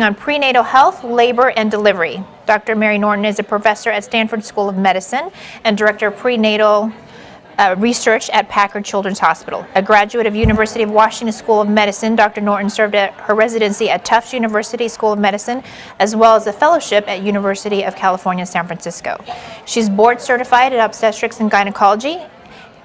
working on prenatal health, labor, and delivery. Dr. Mary Norton is a professor at Stanford School of Medicine and director of prenatal research at Packard Children's Hospital. A graduate of University of Washington School of Medicine, Dr. Norton served at her residency at Tufts University School of Medicine, as well as a fellowship at University of California, San Francisco. She's board certified at Obstetrics and Gynecology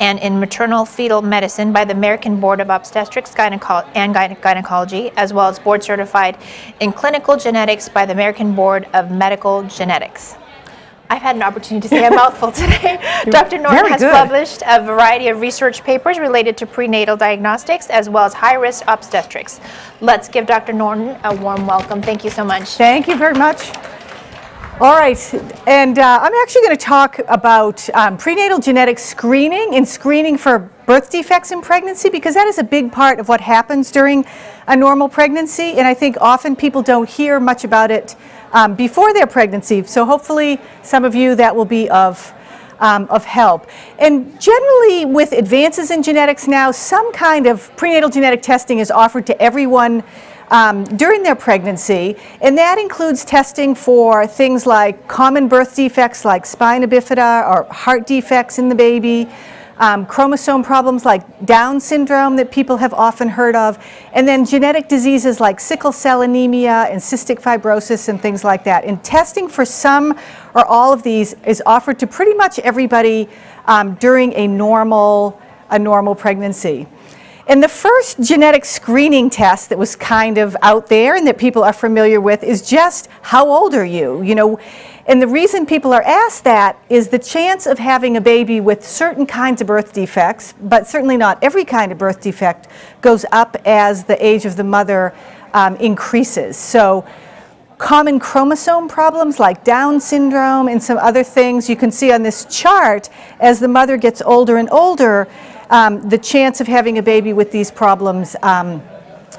and in maternal fetal medicine by the American Board of Obstetrics and Gynecology, as well as board certified in clinical genetics by the American Board of Medical Genetics. I've had an opportunity to say a mouthful today. Dr. Norton has published a variety of research papers related to prenatal diagnostics as well as high-risk obstetrics. Let's give Dr. Norton a warm welcome. Thank you so much. Thank you very much. All right, and I'm actually going to talk about prenatal genetic screening and screening for birth defects in pregnancy, because that is a big part of what happens during a normal pregnancy, and I think often people don't hear much about it before their pregnancy. So hopefully some of you that will be of help. And generally with advances in genetics now, some kind of prenatal genetic testing is offered to everyone during their pregnancy, and that includes testing for things like common birth defects like spina bifida or heart defects in the baby, chromosome problems like Down syndrome that people have often heard of, and then genetic diseases like sickle cell anemia and cystic fibrosis and things like that. And testing for some or all of these is offered to pretty much everybody during a normal pregnancy. And the first genetic screening test that was kind of out there and that people are familiar with is just how old are you? You know, and the reason people are asked that is the chance of having a baby with certain kinds of birth defects, but certainly not every kind of birth defect, goes up as the age of the mother increases. So common chromosome problems like Down syndrome and some other things you can see on this chart, as the mother gets older and older, the chance of having a baby with these problems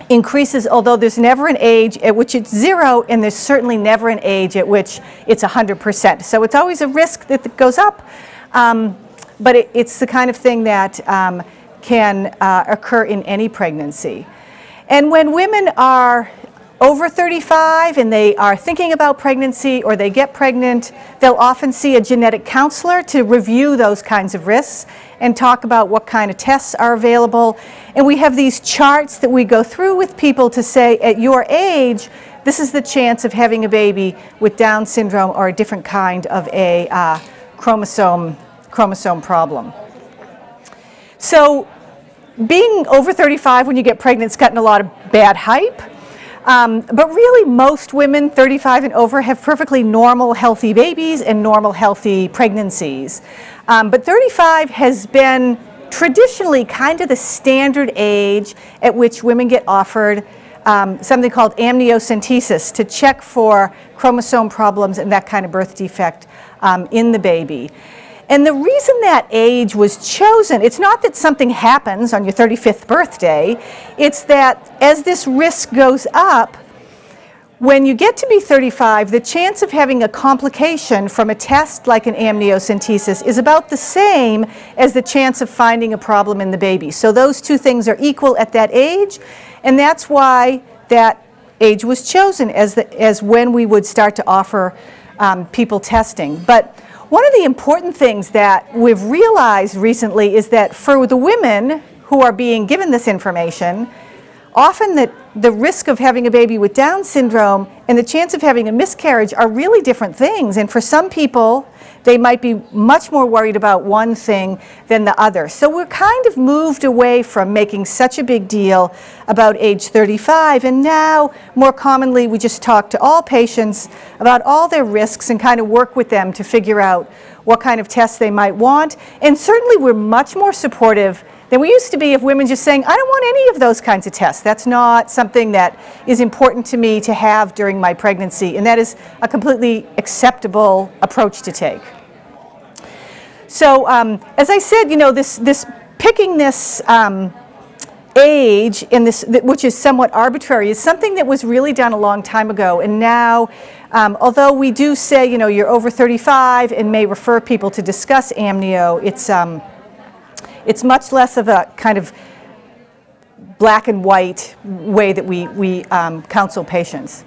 increases, although there's never an age at which it's 0, and there's certainly never an age at which it's 100%. So it's always a risk that goes up, but it's the kind of thing that can occur in any pregnancy. And when women are over 35 and they are thinking about pregnancy or they get pregnant, they'll often see a genetic counselor to review those kinds of risks and talk about what kind of tests are available. And we have these charts that we go through with people to say, at your age, this is the chance of having a baby with Down syndrome or a different kind of a chromosome problem. So being over 35 when you get pregnant has gotten a lot of bad hype. But really most women 35 and over have perfectly normal healthy babies and normal healthy pregnancies. But 35 has been traditionally kind of the standard age at which women get offered something called amniocentesis to check for chromosome problems and that kind of birth defect in the baby. And the reason that age was chosen, it's not that something happens on your 35th birthday, it's that as this risk goes up, when you get to be 35, the chance of having a complication from a test like an amniocentesis is about the same as the chance of finding a problem in the baby. So those two things are equal at that age, and that's why that age was chosen as when we would start to offer people testing. But one of the important things that we've realized recently is that for the women who are being given this information, often the risk of having a baby with Down syndrome and the chance of having a miscarriage are really different things. And for some people, they might be much more worried about one thing than the other. So we're kind of moved away from making such a big deal about age 35, and now more commonly we just talk to all patients about all their risks and kind of work with them to figure out what kind of tests they might want. And certainly we're much more supportive than we used to be of women just saying, I don't want any of those kinds of tests. That's not something that is important to me to have during my pregnancy. And that is a completely acceptable approach to take. So as I said, you know, this picking this age in this, which is somewhat arbitrary, is something that was really done a long time ago. And now, although we do say, you know, you're over 35 and may refer people to discuss amnio, it's much less of a kind of black and white way that we counsel patients.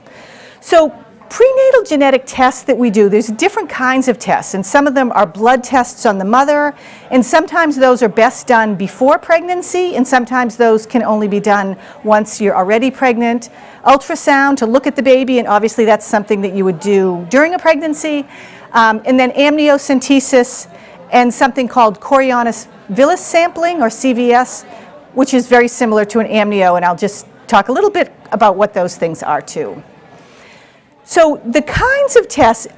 So prenatal genetic tests that we do, there's different kinds of tests, and some of them are blood tests on the mother, and sometimes those are best done before pregnancy, and sometimes those can only be done once you're already pregnant. Ultrasound to look at the baby, and obviously that's something that you would do during a pregnancy. And then amniocentesis and something called chorionis villus sampling, or CVS, which is very similar to an amnio, and I'll just talk a little bit about what those things are too. So the kinds of tests,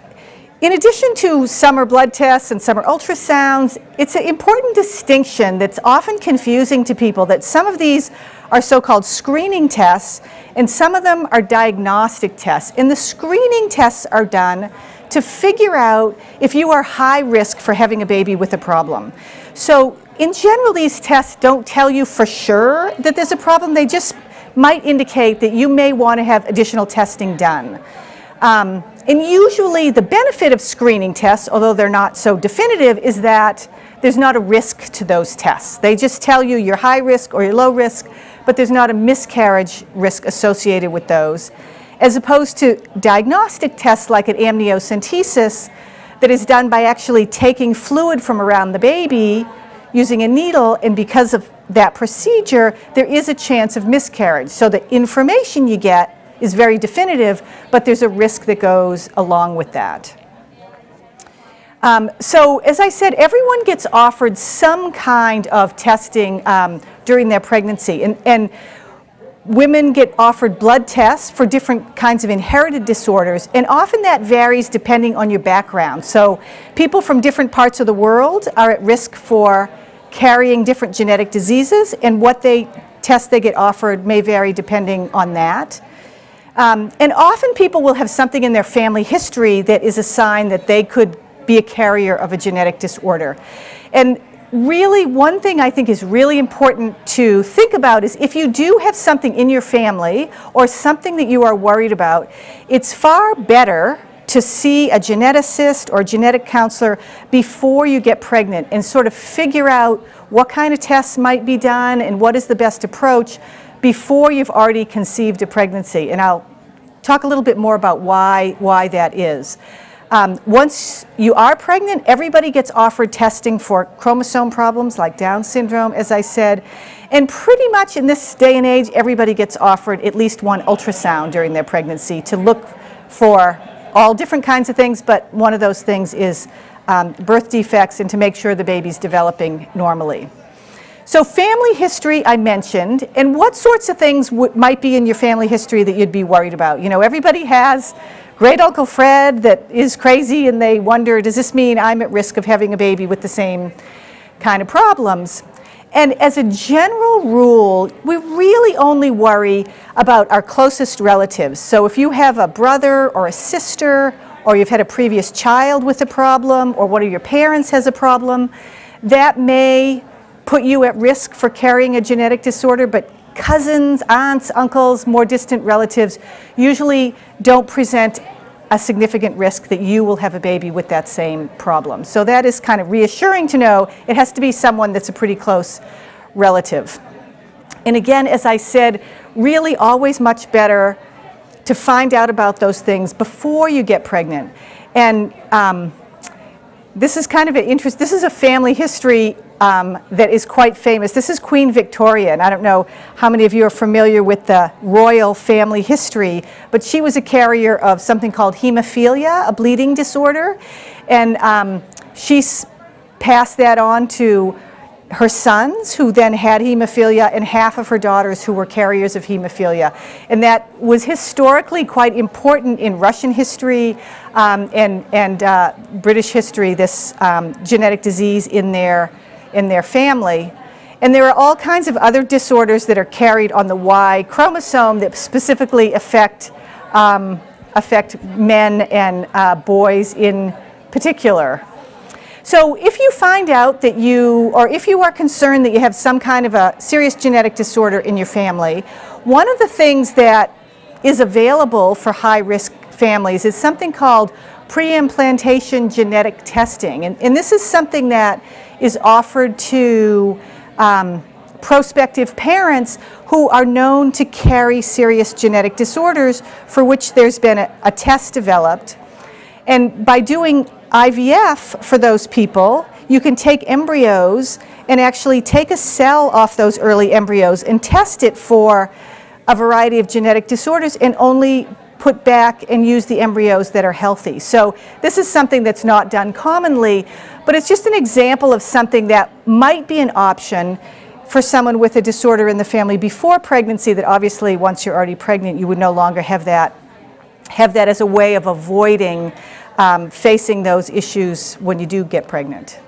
in addition to some are blood tests and some are ultrasounds, it's an important distinction that's often confusing to people, that some of these are so-called screening tests and some of them are diagnostic tests. And the screening tests are done to figure out if you are high risk for having a baby with a problem. So in general, these tests don't tell you for sure that there's a problem. They just might indicate that you may want to have additional testing done. And usually the benefit of screening tests, although they're not so definitive, is that there's not a risk to those tests. They just tell you you're high risk or you're low risk, but there's not a miscarriage risk associated with those, as opposed to diagnostic tests like an amniocentesis that is done by actually taking fluid from around the baby using a needle, and because of that procedure, there is a chance of miscarriage. So the information you get is very definitive, but there's a risk that goes along with that. So as I said, everyone gets offered some kind of testing during their pregnancy, and women get offered blood tests for different kinds of inherited disorders, and often that varies depending on your background. So people from different parts of the world are at risk for carrying different genetic diseases, and what tests they get offered may vary depending on that. And often people will have something in their family history that is a sign that they could be a carrier of a genetic disorder. And really, one thing I think is really important to think about is if you do have something in your family or something that you are worried about, it's far better to see a geneticist or a genetic counselor before you get pregnant and sort of figure out what kind of tests might be done and what is the best approach before you've already conceived a pregnancy. And I'll talk a little bit more about why that is. Once you are pregnant, everybody gets offered testing for chromosome problems like Down syndrome, as I said. And pretty much in this day and age, everybody gets offered at least one ultrasound during their pregnancy to look for all different kinds of things, but one of those things is birth defects and to make sure the baby's developing normally. So family history I mentioned, and what sorts of things might be in your family history that you'd be worried about? You know, everybody has great Uncle Fred that is crazy and they wonder, does this mean I'm at risk of having a baby with the same kind of problems? And as a general rule, we really only worry about our closest relatives. So if you have a brother or a sister, or you've had a previous child with a problem, or one of your parents has a problem, that may put you at risk for carrying a genetic disorder, but cousins, aunts, uncles, more distant relatives usually don't present a significant risk that you will have a baby with that same problem. So that is kind of reassuring to know. It has to be someone that's a pretty close relative. And again, as I said, really always much better to find out about those things before you get pregnant. And this is kind of an interest. This is a family history that is quite famous. This is Queen Victoria, and I don't know how many of you are familiar with the royal family history, but she was a carrier of something called hemophilia, a bleeding disorder, and she passed that on to her sons, who then had hemophilia, and half of her daughters who were carriers of hemophilia. And that was historically quite important in Russian history and British history, this genetic disease in their family. And there are all kinds of other disorders that are carried on the Y chromosome that specifically affect men and boys in particular. So if you find out that or if you are concerned that you have some kind of a serious genetic disorder in your family, one of the things that is available for high-risk families is something called pre-implantation genetic testing. And this is something that is offered to prospective parents who are known to carry serious genetic disorders for which there's been a test developed. And by doing IVF for those people, you can take embryos and actually take a cell off those early embryos and test it for a variety of genetic disorders and only put back and use the embryos that are healthy. So this is something that's not done commonly, but it's just an example of something that might be an option for someone with a disorder in the family before pregnancy, that obviously once you're already pregnant you would no longer have that as a way of avoiding facing those issues when you do get pregnant.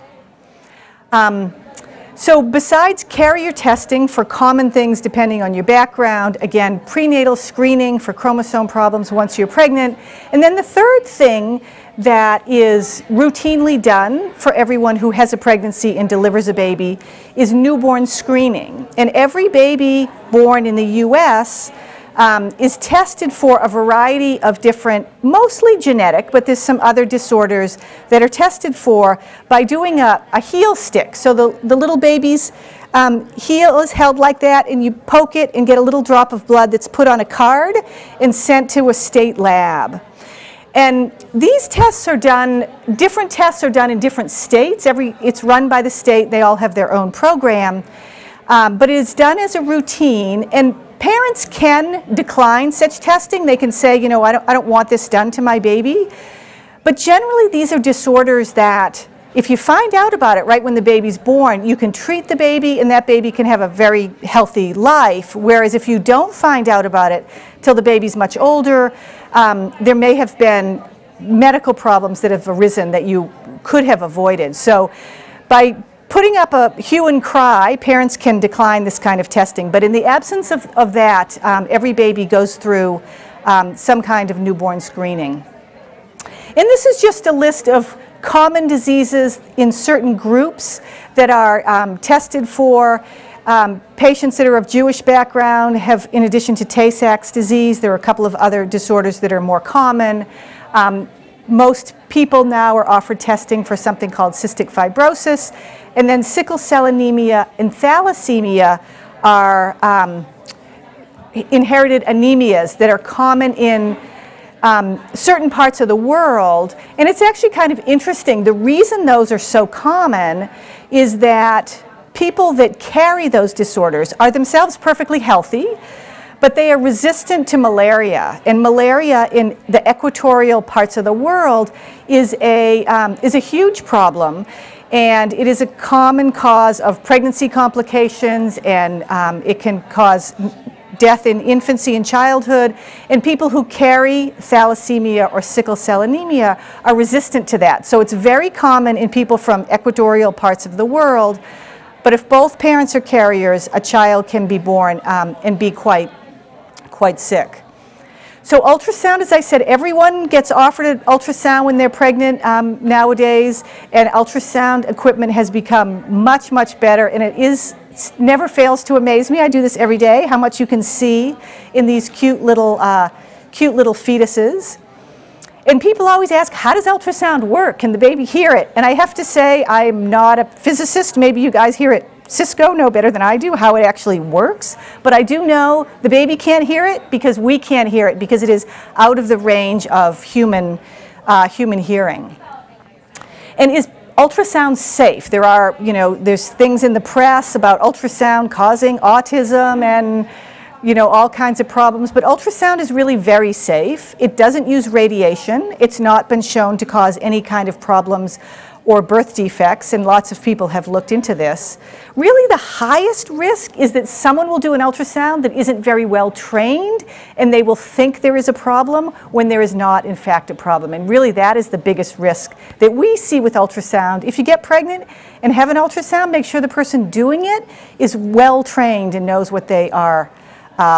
So besides carrier testing for common things depending on your background, again, prenatal screening for chromosome problems once you're pregnant, and then the third thing that is routinely done for everyone who has a pregnancy and delivers a baby is newborn screening. And every baby born in the US is tested for a variety of different, mostly genetic, but there's some other disorders that are tested for by doing a heel stick. So the little baby's heel is held like that, and you poke it and get a little drop of blood that's put on a card and sent to a state lab. And these tests are done, different tests are done in different states. It's run by the state, they all have their own program, but it is done as a routine, and parents can decline such testing. They can say, you know, I don't want this done to my baby. But generally these are disorders that if you find out about it right when the baby's born, you can treat the baby and that baby can have a very healthy life. Whereas if you don't find out about it till the baby's much older, there may have been medical problems that have arisen that you could have avoided. So by putting up a hue and cry, parents can decline this kind of testing, but in the absence of that, every baby goes through some kind of newborn screening. And this is just a list of common diseases in certain groups that are tested for. Patients that are of Jewish background have, in addition to Tay-Sachs disease, there are a couple of other disorders that are more common. Most people now are offered testing for something called cystic fibrosis, and then sickle cell anemia and thalassemia are inherited anemias that are common in certain parts of the world. And it's actually kind of interesting. The reason those are so common is that people that carry those disorders are themselves perfectly healthy, but they are resistant to malaria. And malaria in the equatorial parts of the world is a huge problem. And it is a common cause of pregnancy complications, and it can cause death in infancy and childhood. And people who carry thalassemia or sickle cell anemia are resistant to that. So it's very common in people from equatorial parts of the world. But if both parents are carriers, a child can be born and be quite sick. So ultrasound, as I said, everyone gets offered an ultrasound when they're pregnant nowadays, and ultrasound equipment has become much, much better, and it never fails to amaze me. I do this every day, how much you can see in these cute little fetuses. And people always ask, how does ultrasound work? Can the baby hear it? And I have to say, I'm not a physicist. Maybe you guys here at CISCO know better than I do how it actually works. But I do know the baby can't hear it because we can't hear it, because it is out of the range of human hearing. And is ultrasound safe? There are, there's things in the press about ultrasound causing autism and all kinds of problems, but ultrasound is really very safe. It doesn't use radiation. It's not been shown to cause any kind of problems or birth defects, and lots of people have looked into this. Really, the highest risk is that someone will do an ultrasound that isn't very well trained, and they will think there is a problem when there is not, in fact, a problem. And really, that is the biggest risk that we see with ultrasound. If you get pregnant and have an ultrasound, make sure the person doing it is well trained and knows what they are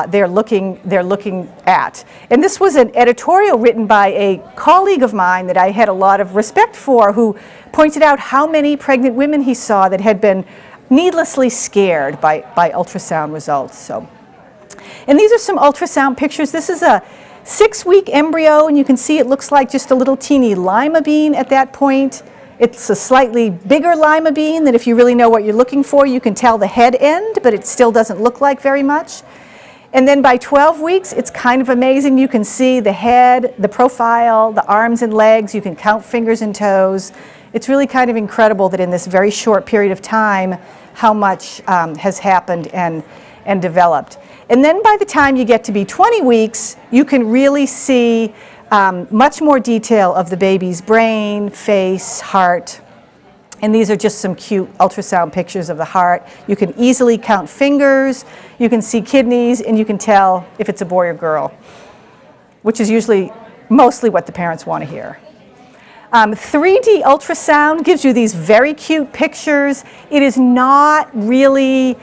they're looking at. And this was an editorial written by a colleague of mine that I had a lot of respect for, who pointed out how many pregnant women he saw that had been needlessly scared by ultrasound results. So, and these are some ultrasound pictures. This is a 6-week embryo, and you can see it looks like just a little teeny lima bean at that point. It's a slightly bigger lima bean that if you really know what you're looking for, you can tell the head end, but it still doesn't look like very much. And then by 12 weeks, it's kind of amazing. You can see the head, the profile, the arms and legs. You can count fingers and toes. It's really kind of incredible that in this very short period of time, how much has happened and developed. And then by the time you get to be 20 weeks, you can really see much more detail of the baby's brain, face, heart. And these are just some cute ultrasound pictures of the heart. You can easily count fingers, you can see kidneys, and you can tell if it's a boy or girl, which is usually mostly what the parents want to hear. 3D ultrasound gives you these very cute pictures. It is not really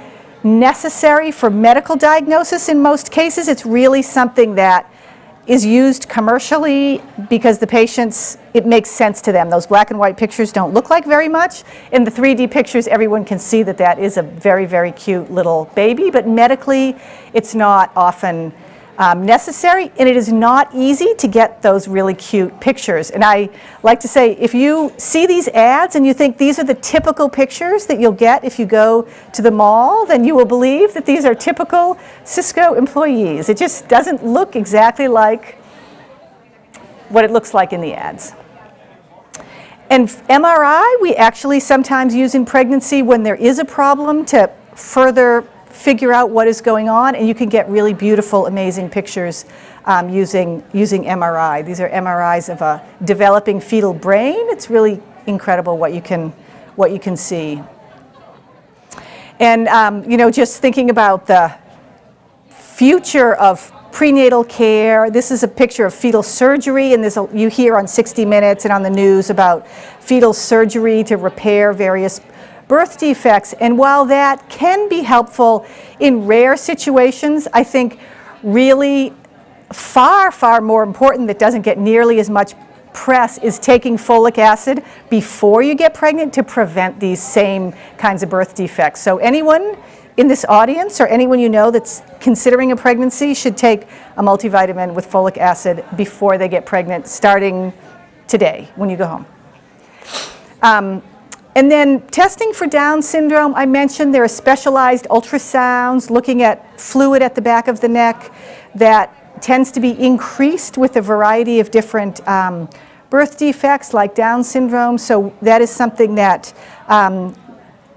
necessary for medical diagnosis in most cases. It's really something that is used commercially because the patients, it makes sense to them. Those black and white pictures don't look like very much. In the 3D pictures, everyone can see that that is a very, very cute little baby, but medically, it's not often necessary, and it is not easy to get those really cute pictures. And I like to say, if you see these ads and you think these are the typical pictures that you'll get if you go to the mall, then you will believe that these are typical CISCO employees. It just doesn't look exactly like what it looks like in the ads. And MRI, we actually sometimes use in pregnancy when there is a problem to further figure out what is going on, and you can get really beautiful, amazing pictures using MRI. These are MRIs of a developing fetal brain. It's really incredible what you can see. And you know, just thinking about the future of prenatal care, this is a picture of fetal surgery, and you hear on 60 Minutes and on the news about fetal surgery to repair various birth defects. And while that can be helpful in rare situations, I think really far, far more important, that doesn't get nearly as much press, is taking folic acid before you get pregnant to prevent these same kinds of birth defects. So anyone in this audience or anyone you know that's considering a pregnancy should take a multivitamin with folic acid before they get pregnant, starting today when you go home. And then testing for Down syndrome, I mentioned there are specialized ultrasounds looking at fluid at the back of the neck that tends to be increased with a variety of different birth defects like Down syndrome. So that is something that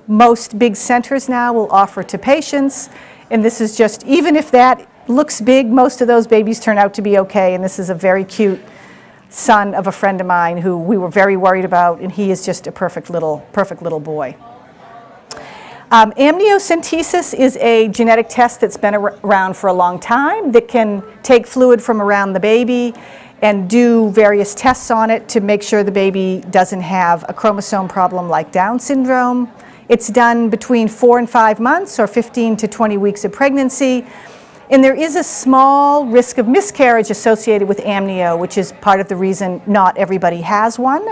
most big centers now will offer to patients. And this is just, even if that looks big, most of those babies turn out to be okay. And this is a very cute son of a friend of mine who we were very worried about, and he is just a perfect little boy. Amniocentesis is a genetic test that's been around for a long time that can take fluid from around the baby and do various tests on it to make sure the baby doesn't have a chromosome problem like Down syndrome. It's done between 4 and 5 months or 15 to 20 weeks of pregnancy. And there is a small risk of miscarriage associated with amnio, which is part of the reason not everybody has one.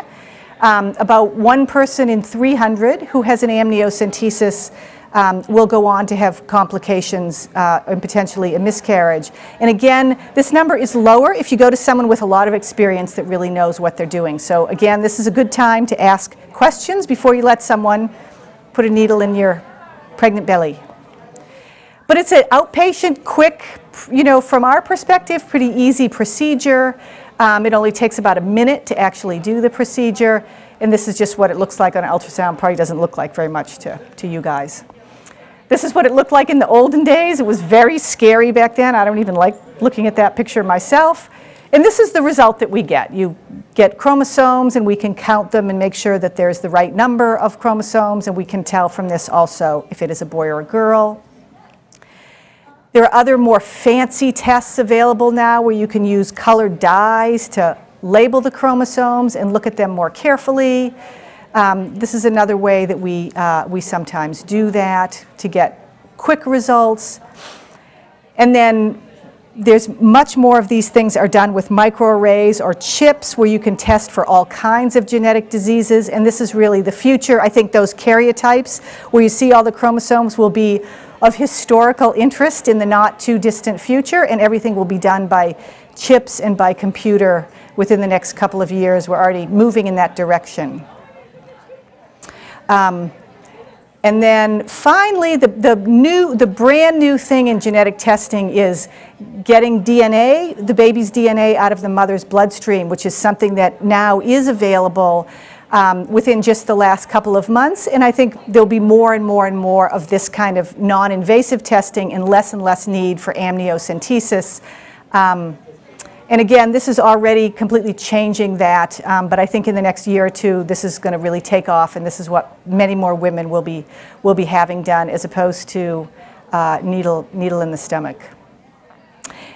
About 1 person in 300 who has an amniocentesis will go on to have complications and potentially a miscarriage. And again, this number is lower if you go to someone with a lot of experience that really knows what they're doing. So again, this is a good time to ask questions before you let someone put a needle in your pregnant belly. But it's an outpatient, quick, you know, from our perspective, pretty easy procedure. It only takes about a minute to actually do the procedure. And this is just what it looks like on an ultrasound. Probably doesn't look like very much to you guys. This is what it looked like in the olden days. It was very scary back then. I don't even like looking at that picture myself. And this is the result that we get. You get chromosomes, and we can count them and make sure that there's the right number of chromosomes. And we can tell from this also if it is a boy or a girl. There are other more fancy tests available now where you can use colored dyes to label the chromosomes and look at them more carefully. This is another way that we sometimes do that to get quick results. And then there's much more of these things are done with microarrays or chips where you can test for all kinds of genetic diseases. And this is really the future. I think those karyotypes where you see all the chromosomes will be of historical interest in the not too distant future, and everything will be done by chips and by computer within the next couple of years. We're already moving in that direction. And then finally, the brand new thing in genetic testing is getting DNA, the baby's DNA, out of the mother's bloodstream, which is something that now is available within just the last couple of months. And I think there'll be more and more and more of this kind of non-invasive testing and less need for amniocentesis. And again, this is already completely changing that, but I think in the next year or two, this is going to really take off, and this is what many more women will be having done, as opposed to needle in the stomach.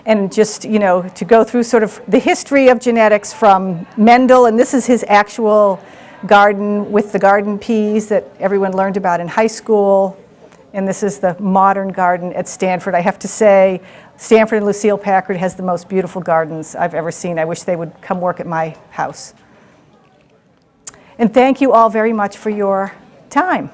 And just, you know, to go through sort of the history of genetics from Mendel, and this is his actual garden with the garden peas that everyone learned about in high school. And this is the modern garden at Stanford. I have to say, Stanford and Lucile Packard has the most beautiful gardens I've ever seen. I wish they would come work at my house. And thank you all very much for your time.